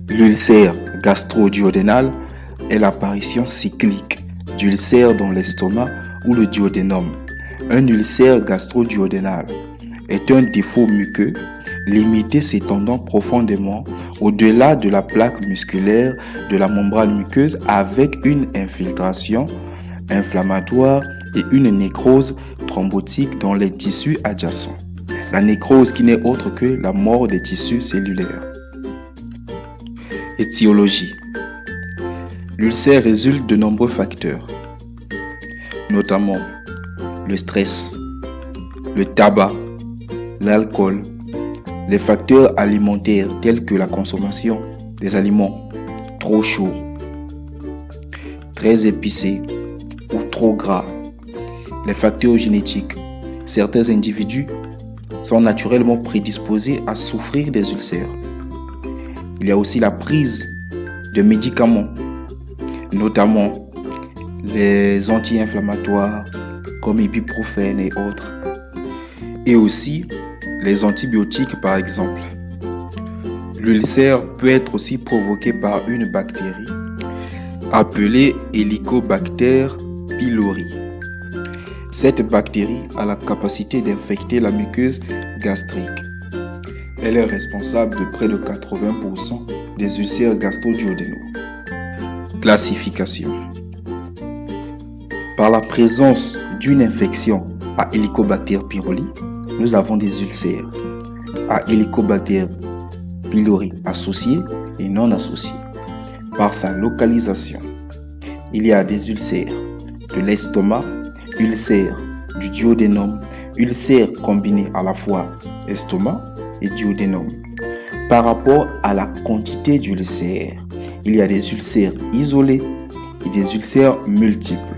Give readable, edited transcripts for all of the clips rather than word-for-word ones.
L'ulcère gastro-duodénal est l'apparition cyclique d'ulcères dans l'estomac ou le duodénum. Un ulcère gastro-duodénal est un défaut muqueux limité s'étendant profondément au-delà de la plaque musculaire de la membrane muqueuse avec une infiltration inflammatoire et une nécrose thrombotique dans les tissus adjacents. La nécrose qui n'est autre que la mort des tissus cellulaires. Étiologie. L'ulcère résulte de nombreux facteurs, notamment le stress, le tabac, l'alcool, les facteurs alimentaires tels que la consommation des aliments trop chauds, très épicés ou trop gras, les facteurs génétiques. Certains individus sont naturellement prédisposés à souffrir des ulcères. Il y a aussi la prise de médicaments, notamment les anti-inflammatoires comme ibuprofène et autres, et aussi les antibiotiques par exemple. L'ulcère peut être aussi provoqué par une bactérie appelée Helicobacter pylori. Cette bactérie a la capacité d'infecter la muqueuse gastrique. Elle est responsable de près de 80% des ulcères gastro-duodénaux. Classification. Par la présence d'une infection à Helicobacter pylori, nous avons des ulcères à Helicobacter pylori associés et non associés. Par sa localisation, il y a des ulcères de l'estomac, ulcères du duodénum, ulcères combinés à la fois estomac et duodénum. Par rapport à la quantité d'ulcères, il y a des ulcères isolés et des ulcères multiples.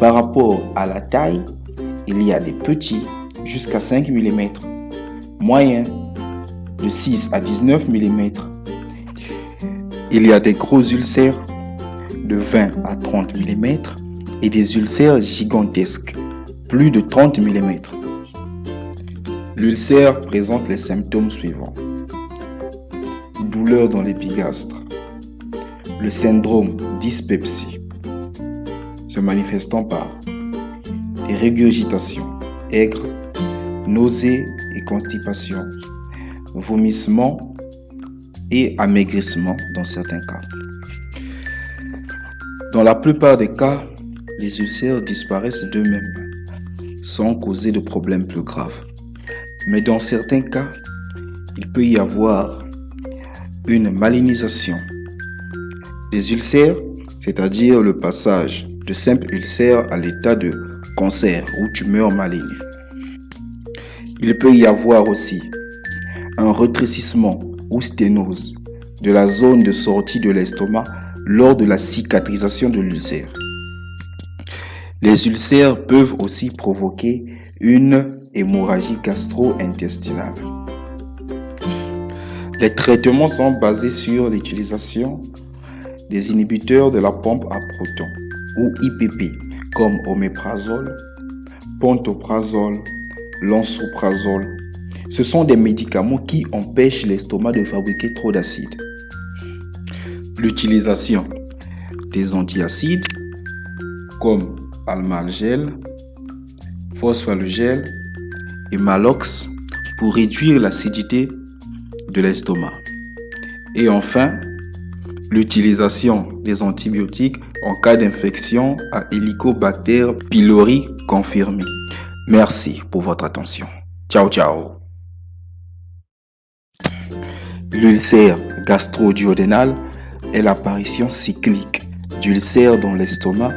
Par rapport à la taille, il y a des petits jusqu'à 5 mm, moyens de 6 à 19 mm. Il y a des gros ulcères de 20 à 30 mm et des ulcères gigantesques, plus de 30 mm. L'ulcère présente les symptômes suivants. Douleur dans l'épigastre, le syndrome dyspepsie, se manifestant par des régurgitations aigres, nausées et constipation, vomissements et amaigrissement dans certains cas. Dans la plupart des cas, les ulcères disparaissent d'eux-mêmes, sans causer de problèmes plus graves. Mais dans certains cas, il peut y avoir une malinisation des ulcères, c'est-à-dire le passage de simple ulcère à l'état de cancer ou tumeur maligne. Il peut y avoir aussi un rétrécissement ou sténose de la zone de sortie de l'estomac lors de la cicatrisation de l'ulcère. Les ulcères peuvent aussi provoquer une hémorragie gastro-intestinale. Les traitements sont basés sur l'utilisation des inhibiteurs de la pompe à protons ou IPP comme oméprazole, pantoprazole, lansoprazole. Ce sont des médicaments qui empêchent l'estomac de fabriquer trop d'acide. L'utilisation des antiacides comme Almalgel, Fosfalogel et Malox pour réduire l'acidité de l'estomac. Et enfin, l'utilisation des antibiotiques en cas d'infection à Helicobacter pylori confirmée. Merci pour votre attention. Ciao, ciao. L'ulcère gastro-duodénal est l'apparition cyclique d'ulcères dans l'estomac